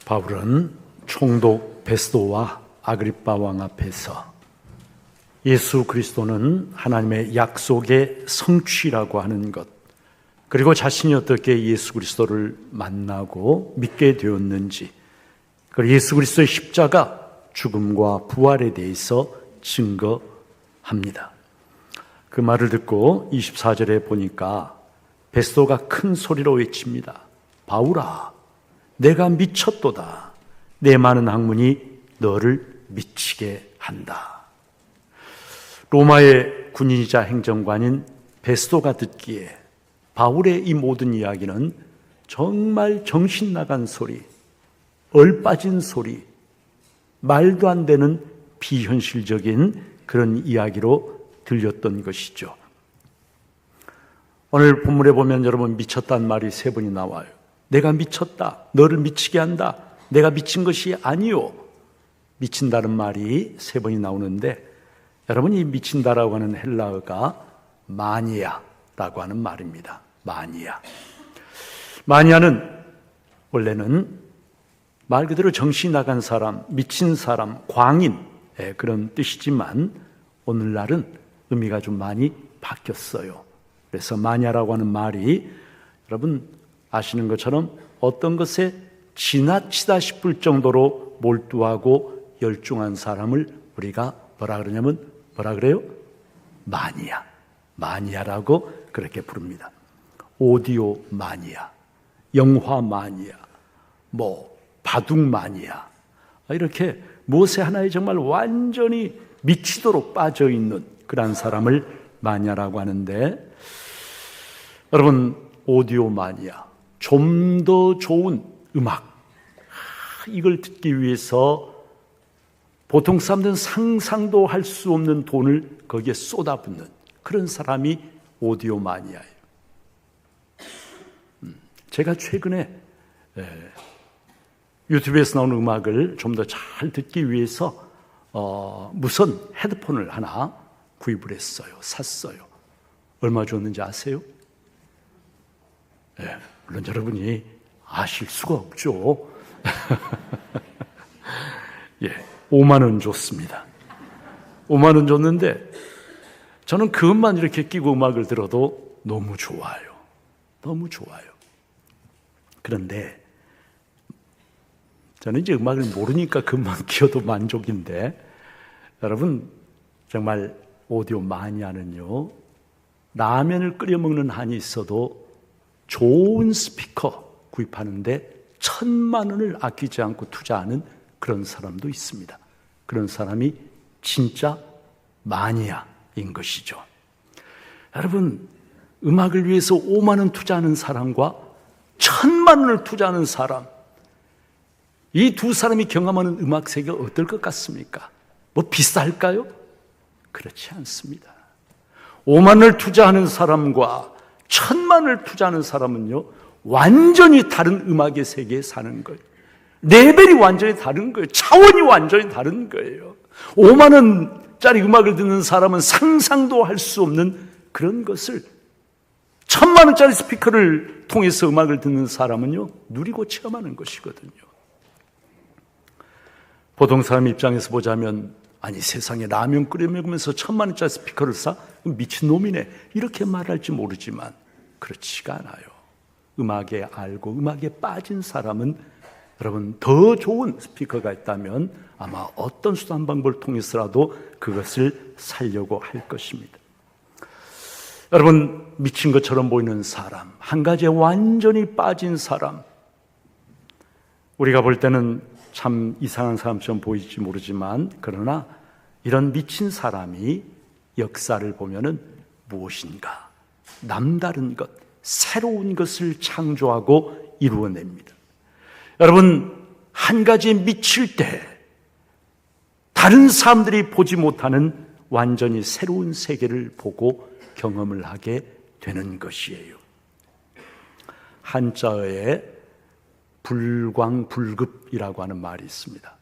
바울은 총독 베스도와 아그리빠 왕 앞에서 예수 그리스도는 하나님의 약속의 성취라고 하는 것, 그리고 자신이 어떻게 예수 그리스도를 만나고 믿게 되었는지, 그리고 예수 그리스도의 십자가, 죽음과 부활에 대해서 증거합니다. 그 말을 듣고 24절에 보니까 베스도가 큰 소리로 외칩니다. 바울아, 내가 미쳤도다. 내 많은 학문이 너를 미치게 한다. 로마의 군인이자 행정관인 베스도가 듣기에 바울의 이 모든 이야기는 정말 정신 나간 소리, 얼빠진 소리, 말도 안 되는 비현실적인 그런 이야기로 들렸던 것이죠. 오늘 본문에 보면 여러분, 미쳤다는 말이 3번이 나와요. 내가 미쳤다, 너를 미치게 한다, 내가 미친 것이 아니요. 미친다는 말이 3번이 나오는데, 여러분, 이 미친다라고 하는 헬라어가 마니아라고 하는 말입니다. 마니아. 마니아는 원래는 말 그대로 정신이 나간 사람, 미친 사람, 광인, 그런 뜻이지만 오늘날은 의미가 좀 많이 바뀌었어요. 그래서 마니아라고 하는 말이 여러분 아시는 것처럼 어떤 것에 지나치다 싶을 정도로 몰두하고 열중한 사람을 우리가 뭐라 그러냐면 뭐라 그래요? 마니아. 마니아라고 그렇게 부릅니다. 오디오 마니아, 영화 마니아, 바둑 마니아, 이렇게 무엇에 하나에 정말 완전히 미치도록 빠져있는 그런 사람을 마니아라고 하는데, 여러분, 오디오 마니아, 좀 더 좋은 음악, 이걸 듣기 위해서 보통 사람들은 상상도 할 수 없는 돈을 거기에 쏟아붓는 그런 사람이 오디오 마니아예요. 제가 최근에 유튜브에서 나오는 음악을 좀 더 잘 듣기 위해서 무선 헤드폰을 하나 구입을 했어요. 샀어요. 얼마 줬는지 아세요? 물론 여러분이 아실 수가 없죠. 5만 원 줬습니다. 5만 원 줬는데 저는 그것만 이렇게 끼고 음악을 들어도 너무 좋아요. 너무 좋아요. 그런데 저는 이제 음악을 모르니까 그것만 끼워도 만족인데, 여러분 정말 오디오 마니아는요, 라면을 끓여 먹는 한이 있어도 좋은 스피커 구입하는데 1,000만 원을 아끼지 않고 투자하는 그런 사람도 있습니다. 그런 사람이 진짜 마니아인 것이죠. 여러분, 음악을 위해서 5만 원 투자하는 사람과 1,000만 원을 투자하는 사람, 이 두 사람이 경험하는 음악 세계가 어떨 것 같습니까? 비쌀까요? 그렇지 않습니다. 5만 원을 투자하는 사람과 1,000만 원을 투자하는 사람은요, 완전히 다른 음악의 세계에 사는 거예요. 레벨이 완전히 다른 거예요. 차원이 완전히 다른 거예요. 5만 원짜리 음악을 듣는 사람은 상상도 할 수 없는 그런 것을, 1,000만 원짜리 스피커를 통해서 음악을 듣는 사람은요, 누리고 체험하는 것이거든요. 보통 사람 입장에서 보자면, 아니 세상에 라면 끓여 먹으면서 1,000만 원짜리 스피커를 사? 미친놈이네, 이렇게 말할지 모르지만 그렇지가 않아요. 음악에 알고 음악에 빠진 사람은 여러분, 더 좋은 스피커가 있다면 아마 어떤 수단 방법을 통해서라도 그것을 살려고 할 것입니다. 여러분, 미친 것처럼 보이는 사람, 한 가지에 완전히 빠진 사람, 우리가 볼 때는 참 이상한 사람처럼 보일지 모르지만, 그러나 이런 미친 사람이 역사를 보면은 무엇인가 남다른 것, 새로운 것을 창조하고 이루어냅니다. 여러분, 한 가지에 미칠 때 다른 사람들이 보지 못하는 완전히 새로운 세계를 보고 경험을 하게 되는 것이에요. 한자어에 불광불급이라고 하는 말이 있습니다.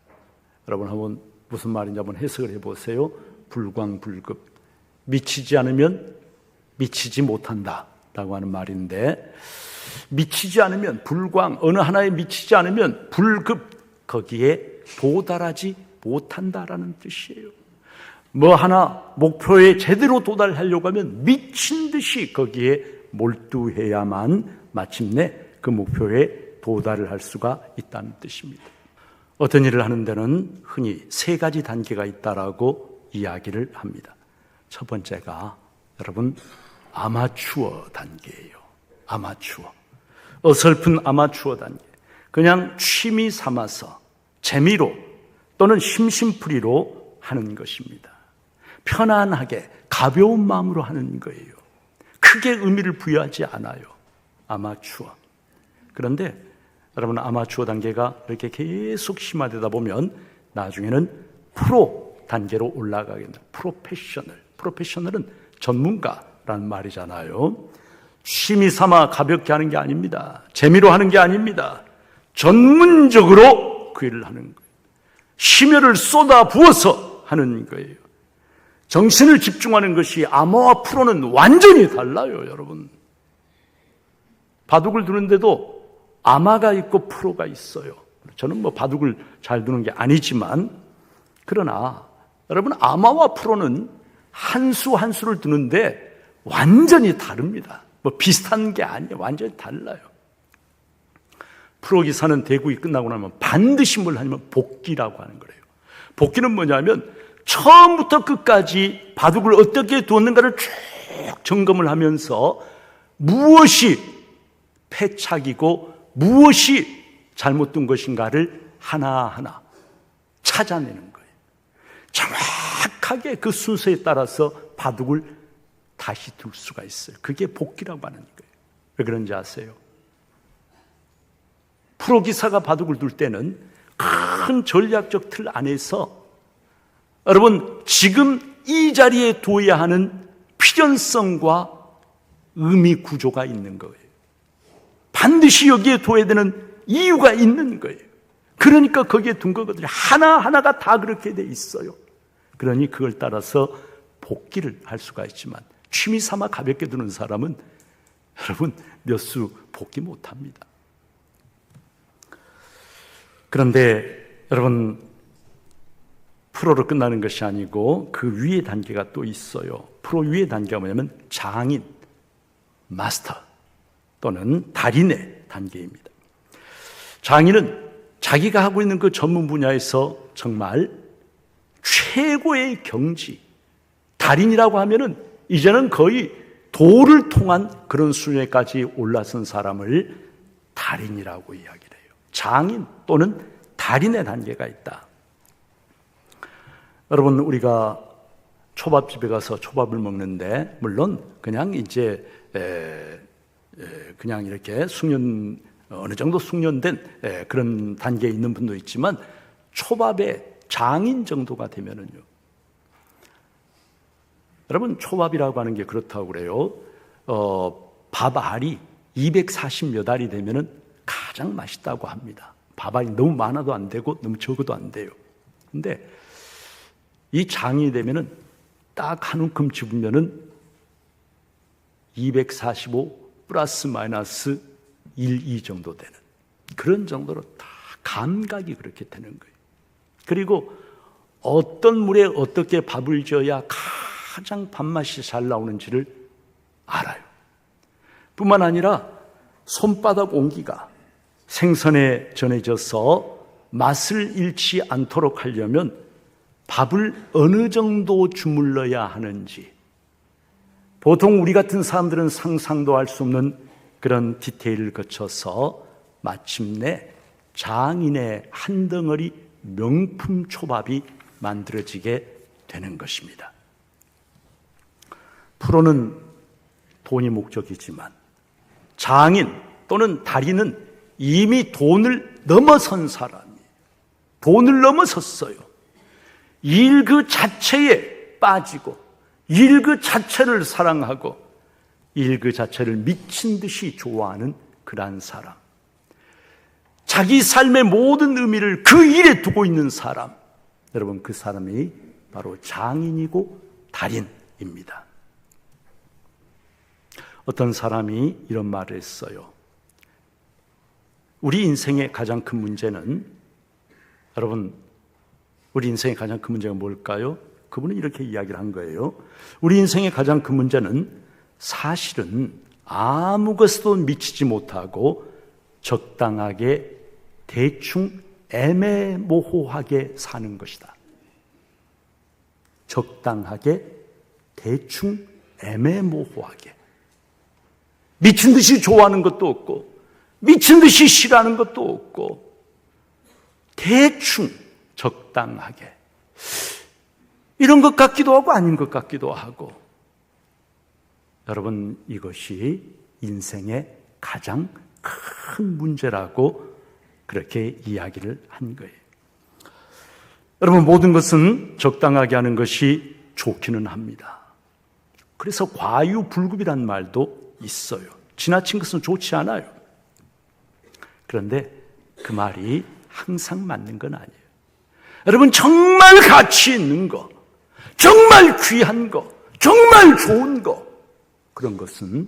여러분 한번 무슨 말인지 한번 해석을 해보세요. 불광불급, 미치지 않으면 미치지 못한다라고 하는 말인데, 미치지 않으면 불광, 어느 하나에 미치지 않으면 불급, 거기에 도달하지 못한다라는 뜻이에요. 뭐 하나 목표에 제대로 도달하려고 하면 미친 듯이 거기에 몰두해야만 마침내 그 목표에 도달을 할 수가 있다는 뜻입니다. 어떤 일을 하는 데는 흔히 세 가지 단계가 있다라고 이야기를 합니다. 첫 번째가 여러분 아마추어 단계예요. 아마추어, 어설픈 아마추어 단계. 그냥 취미 삼아서 재미로 또는 심심풀이로 하는 것입니다. 편안하게 가벼운 마음으로 하는 거예요. 크게 의미를 부여하지 않아요. 아마추어. 그런데 여러분 아마추어 단계가 이렇게 계속 심화되다 보면 나중에는 프로 단계로 올라가게 됩니다. 프로페셔널. 프로페셔널은 전문가라는 말이잖아요. 취미 삼아 가볍게 하는 게 아닙니다. 재미로 하는 게 아닙니다. 전문적으로 그 일을 하는 거예요. 심혈을 쏟아 부어서 하는 거예요. 정신을 집중하는 것이 아마와 프로는 완전히 달라요, 여러분. 바둑을 두는데도 아마가 있고 프로가 있어요. 저는 뭐 바둑을 잘 두는 게 아니지만, 그러나 여러분 아마와 프로는 한 수 한 수를 두는데 완전히 다릅니다. 뭐 비슷한 게 아니에요. 완전히 달라요. 프로 기사는 대국이 끝나고 나면 반드시 뭘 하냐면 복기라고 하는 거예요. 복기는 뭐냐면 처음부터 끝까지 바둑을 어떻게 두었는가를 쭉 점검을 하면서 무엇이 패착이고 무엇이 잘못 둔 것인가를 하나하나 찾아내는 거예요. 정확하게 그 순서에 따라서 바둑을 다시 둘 수가 있어요. 그게 복기라고 하는 거예요. 왜 그런지 아세요? 프로 기사가 바둑을 둘 때는 큰 전략적 틀 안에서 여러분 지금 이 자리에 둬야 하는 필연성과 의미 구조가 있는 거예요. 반드시 여기에 둬야 되는 이유가 있는 거예요. 그러니까 거기에 둔 거거든요. 하나하나가 다 그렇게 돼 있어요. 그러니 그걸 따라서 복기를 할 수가 있지만 취미 삼아 가볍게 두는 사람은 여러분 몇 수 복기 못합니다. 그런데 여러분 프로로 끝나는 것이 아니고 그 위의 단계가 또 있어요. 프로 위의 단계가 뭐냐면 장인, 마스터 또는 달인의 단계입니다. 장인은 자기가 하고 있는 그 전문 분야에서 정말 최고의 경지, 달인이라고 하면은 이제는 거의 도를 통한 그런 수준에까지 올라선 사람을 달인이라고 이야기를 해요. 장인 또는 달인의 단계가 있다. 여러분 우리가 초밥집에 가서 초밥을 먹는데 물론 그냥 이제 그냥 이렇게 숙련 어느 정도 숙련된 그런 단계에 있는 분도 있지만 초밥의 장인 정도가 되면은요. 여러분 초밥이라고 하는 게 그렇다고 그래요. 밥 알이 240 몇 알이 되면은 가장 맛있다고 합니다. 밥 알이 너무 많아도 안 되고 너무 적어도 안 돼요. 근데 이 장이 되면은 딱 한 움큼 집으면은 245 플러스 마이너스 1, 2 정도 되는 그런 정도로 다 감각이 그렇게 되는 거예요. 그리고 어떤 물에 어떻게 밥을 지어야 가장 밥맛이 잘 나오는지를 알아요. 뿐만 아니라 손바닥 온기가 생선에 전해져서 맛을 잃지 않도록 하려면 밥을 어느 정도 주물러야 하는지 보통 우리 같은 사람들은 상상도 할 수 없는 그런 디테일을 거쳐서 마침내 장인의 한 덩어리 명품 초밥이 만들어지게 되는 것입니다. 프로는 돈이 목적이지만 장인 또는 달인은 이미 돈을 넘어선 사람이에요. 돈을 넘어섰어요. 일 그 자체에 빠지고 일 그 자체를 사랑하고 일 그 자체를 미친 듯이 좋아하는 그러한 사람. 자기 삶의 모든 의미를 그 일에 두고 있는 사람, 여러분, 그 사람이 바로 장인이고 달인입니다. 어떤 사람이 이런 말을 했어요. 우리 인생의 가장 큰 문제는, 여러분, 우리 인생의 가장 큰 문제가 뭘까요? 그분은 이렇게 이야기를 한 거예요. 우리 인생의 가장 큰 문제는 사실은 아무것도 미치지 못하고 적당하게 대충 애매모호하게 사는 것이다. 적당하게 대충 애매모호하게. 미친 듯이 좋아하는 것도 없고 미친 듯이 싫어하는 것도 없고 대충 적당하게, 이런 것 같기도 하고 아닌 것 같기도 하고. 여러분, 이것이 인생의 가장 큰 문제라고 그렇게 이야기를 한 거예요. 여러분, 모든 것은 적당하게 하는 것이 좋기는 합니다. 그래서 과유불급이란 말도 있어요. 지나친 것은 좋지 않아요. 그런데 그 말이 항상 맞는 건 아니에요. 여러분, 정말 가치 있는 거, 정말 귀한 거, 정말 좋은 거, 그런 것은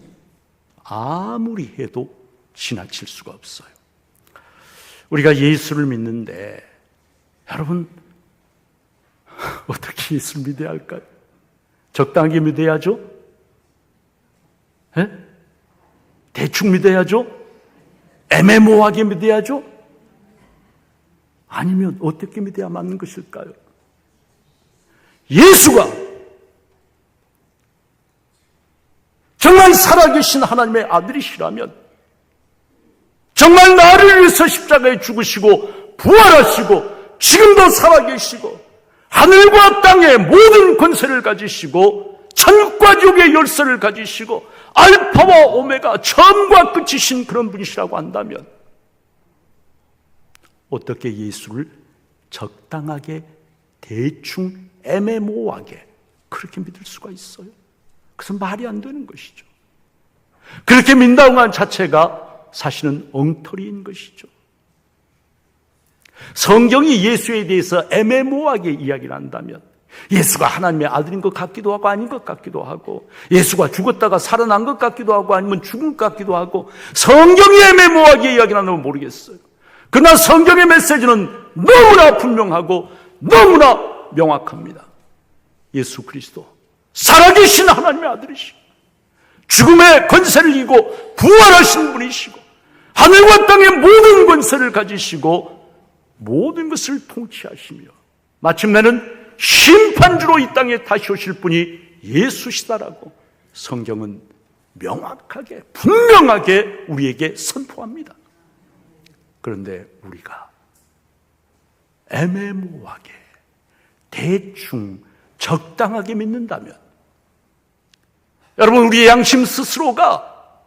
아무리 해도 지나칠 수가 없어요. 우리가 예수를 믿는데, 여러분, 어떻게 예수를 믿어야 할까요? 적당하게 믿어야죠? 에? 대충 믿어야죠? 애매모호하게 믿어야죠? 아니면 어떻게 믿어야 맞는 것일까요? 예수가 정말 살아계신 하나님의 아들이시라면, 정말 나를 위해서 십자가에 죽으시고 부활하시고 지금도 살아계시고 하늘과 땅의 모든 권세를 가지시고 천국과 지옥의 열쇠를 가지시고 알파와 오메가 처음과 끝이신 그런 분이시라고 한다면, 어떻게 예수를 적당하게 대충 애매모호하게 그렇게 믿을 수가 있어요? 그것은 말이 안 되는 것이죠. 그렇게 믿는다는 것 자체가 사실은 엉터리인 것이죠. 성경이 예수에 대해서 애매모호하게 이야기를 한다면, 예수가 하나님의 아들인 것 같기도 하고 아닌 것 같기도 하고, 예수가 죽었다가 살아난 것 같기도 하고 아니면 죽은 것 같기도 하고, 성경이 애매모호하게 이야기를 한다면 모르겠어요. 그러나 성경의 메시지는 너무나 분명하고 너무나 명확합니다. 예수 그리스도 살아계신 하나님의 아들이시고 죽음의 권세를 이기고 부활하신 분이시고 하늘과 땅의 모든 권세를 가지시고 모든 것을 통치하시며 마침내는 심판주로 이 땅에 다시 오실 분이 예수시다라고 성경은 명확하게 분명하게 우리에게 선포합니다. 그런데 우리가 애매모호하게 대충 적당하게 믿는다면, 여러분, 우리의 양심 스스로가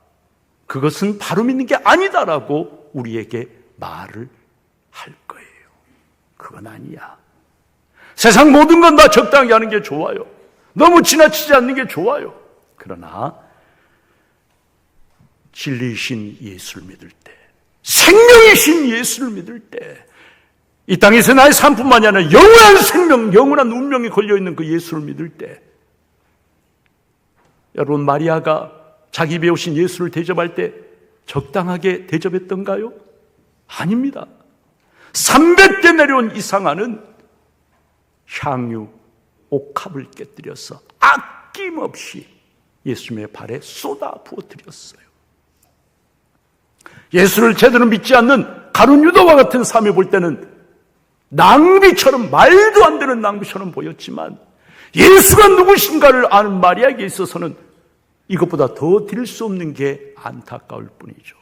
그것은 바로 믿는 게 아니다라고 우리에게 말을 할 거예요. 그건 아니야. 세상 모든 건 다 적당히 하는 게 좋아요. 너무 지나치지 않는 게 좋아요. 그러나 진리이신 예수를 믿을 때, 생명이신 예수를 믿을 때, 이 땅에서 나의 삶뿐만이 아니라 영원한 생명, 영원한 운명이 걸려있는 그 예수를 믿을 때, 여러분, 마리아가 자기 배우신 예수를 대접할 때 적당하게 대접했던가요? 아닙니다. 300대 내려온 이상하는 향유 옥합을 깨뜨려서 아낌없이 예수님의 발에 쏟아 부어뜨렸어요. 예수를 제대로 믿지 않는 가룟 유다와 같은 사람이 볼 때는 낭비처럼, 말도 안 되는 낭비처럼 보였지만, 예수가 누구신가를 아는 마리아에게 있어서는 이것보다 더 드릴 수 없는 게 안타까울 뿐이죠.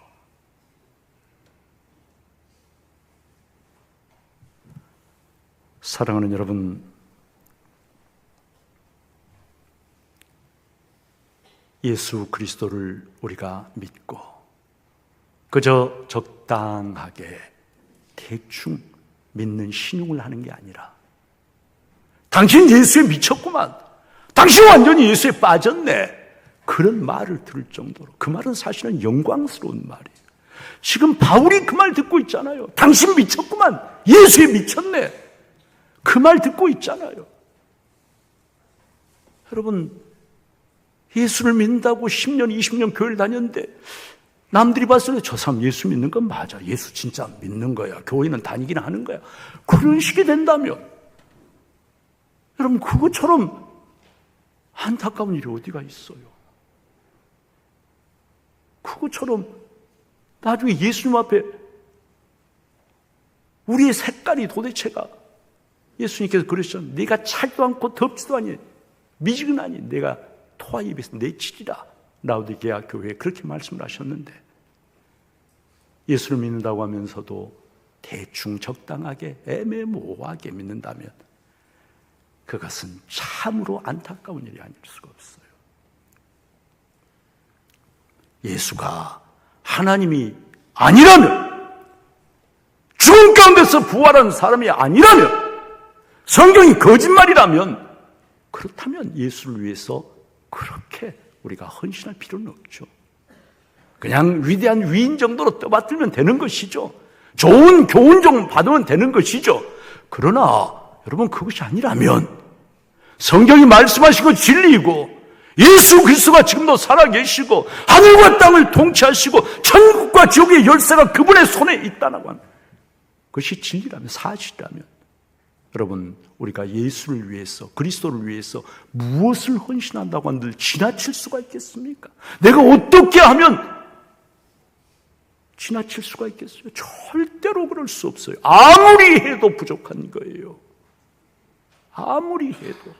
사랑하는 여러분, 예수 그리스도를 우리가 믿고 그저 적당하게 대충 믿는 신용을 하는 게 아니라, 당신 예수에 미쳤구만, 당신 완전히 예수에 빠졌네, 그런 말을 들을 정도로, 그 말은 사실은 영광스러운 말이에요. 지금 바울이 그 말 듣고 있잖아요. 당신 미쳤구만. 예수에 미쳤네. 그 말 듣고 있잖아요. 여러분, 예수를 믿는다고 10년, 20년 교회를 다녔는데 남들이 봤을 때 저 사람 예수 믿는 건 맞아. 예수 진짜 믿는 거야. 교회는 다니긴 하는 거야. 그런 식이 된다면 여러분, 그것처럼 안타까운 일이 어디가 있어요? 그것처럼 나중에 예수님 앞에 우리의 색깔이 도대체가, 예수님께서 그러셨잖아요. 네가 찰도 않고 덥지도 않니 미지근하니 내가 토와 입에서 내치리라. 라오디게아 교회에 그렇게 말씀을 하셨는데, 예수를 믿는다고 하면서도 대충 적당하게 애매모호하게 믿는다면 그것은 참으로 안타까운 일이 아닐 수가 없어요. 예수가 하나님이 아니라면, 죽은 가운데서 부활한 사람이 아니라면, 성경이 거짓말이라면, 그렇다면 예수를 위해서 그렇게 우리가 헌신할 필요는 없죠. 그냥 위대한 위인 정도로 떠받들면 되는 것이죠. 좋은 교훈 좀 받으면 되는 것이죠. 그러나 여러분, 그것이 아니라면, 성경이 말씀하시고 진리이고 예수 그리스도가 지금도 살아계시고 하늘과 땅을 통치하시고 천국과 지옥의 열쇠가 그분의 손에 있다라고 하는 그것이 진리라면, 사실이라면, 여러분, 우리가 예수를 위해서, 그리스도를 위해서 무엇을 헌신한다고 한들 지나칠 수가 있겠습니까? 내가 어떻게 하면 지나칠 수가 있겠어요? 절대로 그럴 수 없어요. 아무리 해도 부족한 거예요. 아무리 해도.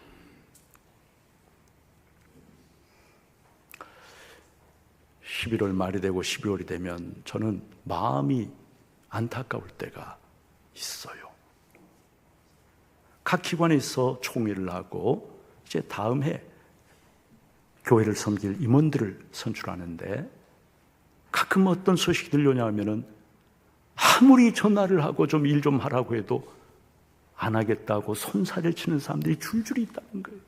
11월 말이 되고 12월이 되면 저는 마음이 안타까울 때가 있어요. 각 기관에서 총회를 하고 이제 다음 해 교회를 섬길 임원들을 선출하는데, 가끔 어떤 소식이 들려오냐 하면은 아무리 전화를 하고 좀 일 좀 하라고 해도 안 하겠다고 손살을 치는 사람들이 줄줄이 있다는 거예요.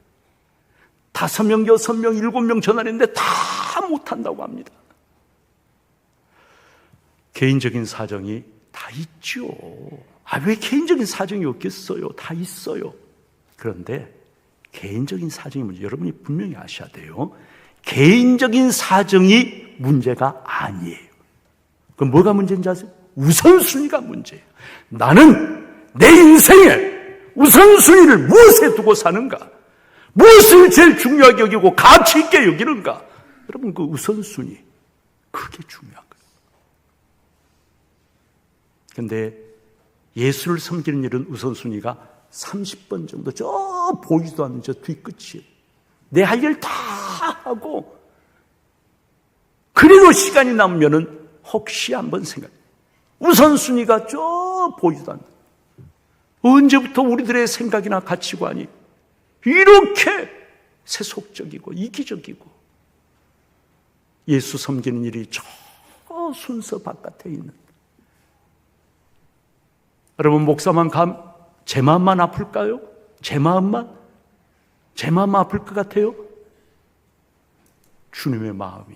5명, 6명, 7명 전화를 했는데 다 못한다고 합니다. 개인적인 사정이 다 있죠. 왜 개인적인 사정이 없겠어요? 다 있어요. 그런데 개인적인 사정이 문제, 여러분이 분명히 아셔야 돼요. 개인적인 사정이 문제가 아니에요. 그럼 뭐가 문제인지 아세요? 우선순위가 문제예요. 나는 내 인생에 우선순위를 무엇에 두고 사는가? 무엇을 제일 중요하게 여기고 가치 있게 여기는가? 여러분, 그 우선순위, 그게 중요한 거예요. 그런데 예수를 섬기는 일은 우선순위가 30번 정도 저 보이지도 않는 저 뒤끝이에요. 내 할 일 다 하고 그래도 시간이 남으면은 혹시 한번 생각해. 우선순위가 저 보이지도 않는, 언제부터 우리들의 생각이나 가치관이 이렇게 세속적이고 이기적이고 예수 섬기는 일이 저 순서 바깥에 있는, 여러분, 목사만 제 마음만 아플까요? 제 마음만 아플 것 같아요? 주님의 마음이,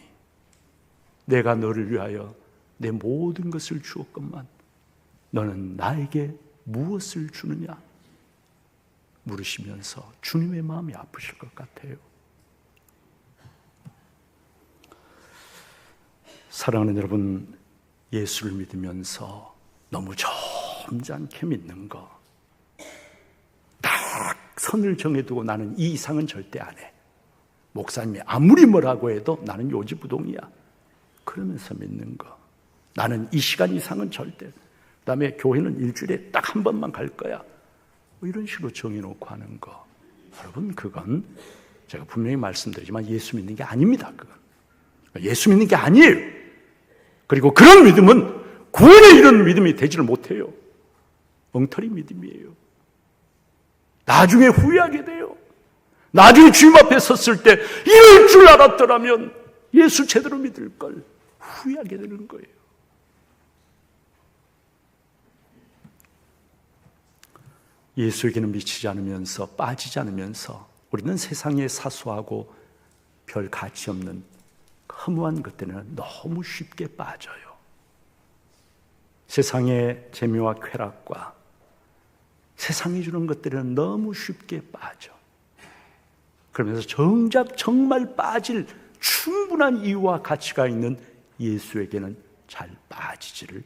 내가 너를 위하여 내 모든 것을 주었건만 너는 나에게 무엇을 주느냐 물으시면서 주님의 마음이 아프실 것 같아요. 사랑하는 여러분, 예수를 믿으면서 너무 점잖게 믿는 거, 딱 선을 정해두고 나는 이 이상은 절대 안 해, 목사님이 아무리 뭐라고 해도 나는 요지부동이야, 그러면서 믿는 거, 나는 이 시간 이상은 절대, 그 다음에 교회는 일주일에 딱 한 번만 갈 거야, 뭐 이런 식으로 정해놓고 하는 거, 여러분, 그건 제가 분명히 말씀드리지만 예수 믿는 게 아닙니다. 그건 예수 믿는 게 아니에요. 그리고 그런 믿음은 구원에 이런 믿음이 되지를 못해요. 엉터리 믿음이에요. 나중에 후회하게 돼요. 나중에 주님 앞에 섰을 때 이럴 줄 알았더라면 예수 제대로 믿을 걸, 후회하게 되는 거예요. 예수에게는 미치지 않으면서, 빠지지 않으면서 우리는 세상에 사소하고 별 가치 없는 허무한 것들에는 너무 쉽게 빠져요. 세상의 재미와 쾌락과 세상이 주는 것들은 너무 쉽게 빠져. 그러면서 정작 정말 빠질 충분한 이유와 가치가 있는 예수에게는 잘 빠지지를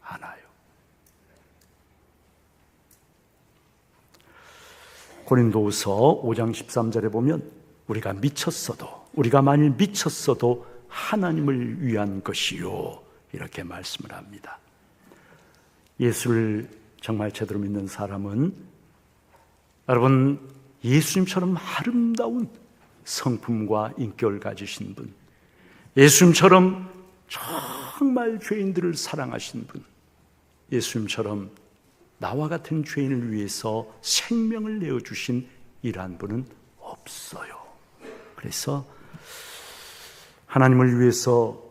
않아요. 고린도후서 5장 13절에 보면 우리가 만일 미쳤어도 하나님을 위한 것이요, 이렇게 말씀을 합니다. 예수를 정말 제대로 믿는 사람은 여러분, 예수님처럼 아름다운 성품과 인격을 가지신 분, 예수님처럼 정말 죄인들을 사랑하신 분, 예수님처럼 나와 같은 죄인을 위해서 생명을 내어주신 이러한 분은 없어요. 그래서 하나님을 위해서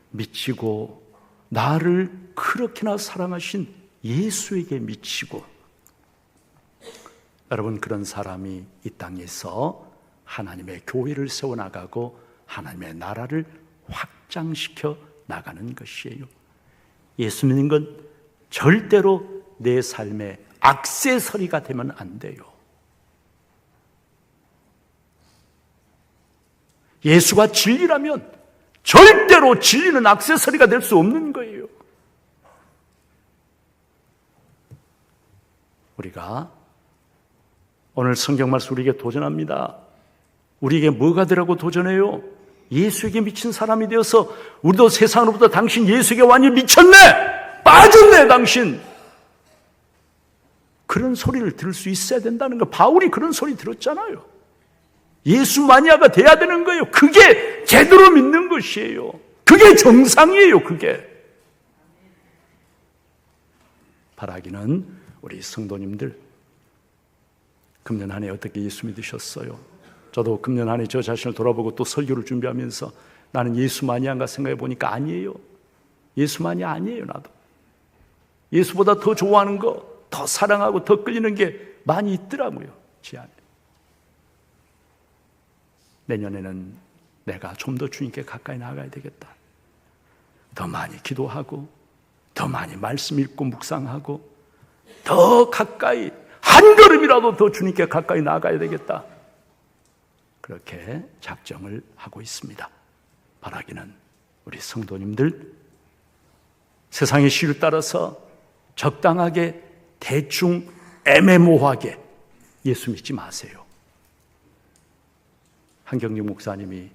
미치고 나를 그렇게나 사랑하신 예수에게 미치고, 여러분, 그런 사람이 이 땅에서 하나님의 교회를 세워나가고 하나님의 나라를 확장시켜 나가는 것이에요. 예수 믿는 건 절대로 내 삶의 액세서리가 되면 안 돼요. 예수가 진리라면 절대로 진리는 액세서리가 될 수 없는 거예요. 우리가 오늘 성경 말씀 우리에게 도전합니다. 우리에게 뭐가 되라고 도전해요? 예수에게 미친 사람이 되어서 우리도 세상으로부터 당신 예수에게 완전히 미쳤네, 빠졌네 당신, 그런 소리를 들을 수 있어야 된다는 거. 바울이 그런 소리 들었잖아요. 예수 마니아가 돼야 되는 거예요. 그게 제대로 믿는 것이에요. 그게 정상이에요. 그게. 바라기는 우리 성도님들, 금년 한 해 어떻게 예수 믿으셨어요? 저도 금년 한 해 저 자신을 돌아보고 또 설교를 준비하면서 나는 예수 마니아인가 생각해 보니까 아니에요. 예수 마니아 아니에요. 나도 예수보다 더 좋아하는 거, 더 사랑하고 더 끌리는 게 많이 있더라고요, 제 안에. 내년에는 내가 좀 더 주님께 가까이 나가야 되겠다. 더 많이 기도하고, 더 많이 말씀 읽고 묵상하고, 더 가까이, 한 걸음이라도 더 주님께 가까이 나가야 되겠다. 그렇게 작정을 하고 있습니다. 바라기는 우리 성도님들, 세상의 시를 따라서 적당하게, 대충, 애매모호하게 예수 믿지 마세요. 한경직 목사님이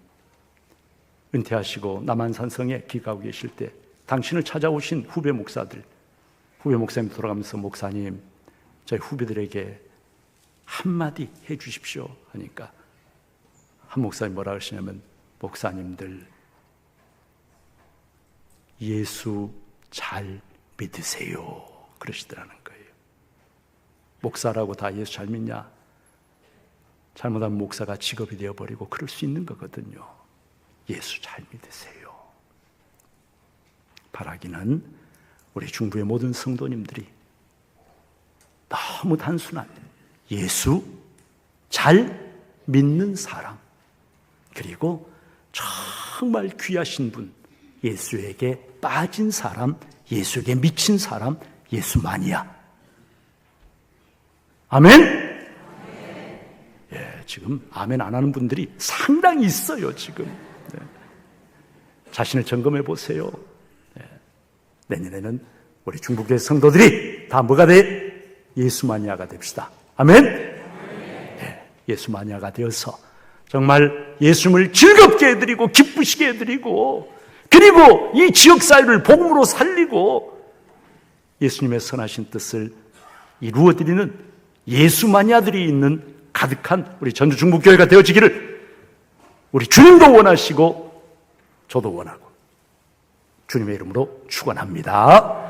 은퇴하시고 남한산성에 기가하고 계실 때 당신을 찾아오신 후배 목사님 돌아가면서, 목사님, 저희 후배들에게 한마디 해 주십시오 하니까 한 목사님 뭐라 하시냐면, 목사님들 예수 잘 믿으세요 그러시더라는 거예요. 목사라고 다 예수 잘 믿냐? 잘못하면 목사가 직업이 되어버리고 그럴 수 있는 거거든요. 예수 잘 믿으세요. 바라기는 우리 중부의 모든 성도님들이 너무 단순한 예수 잘 믿는 사람, 그리고 정말 귀하신 분, 예수에게 빠진 사람, 예수에게 미친 사람, 예수 마니아. 아멘? 지금 아멘 안 하는 분들이 상당히 있어요, 지금. 자신을 점검해 보세요. 내년에는 우리 중국의 성도들이 다 뭐가 돼? 예수 마니아가 됩시다. 아멘? 예수 마니아가 되어서 정말 예수님을 즐겁게 해드리고 기쁘시게 해드리고, 그리고 이 지역사회를 복음으로 살리고 예수님의 선하신 뜻을 이루어드리는 예수 마니아들이 있는 가득한 우리 전주 중부교회가 되어지기를 우리 주님도 원하시고 저도 원하고 주님의 이름으로 축원합니다.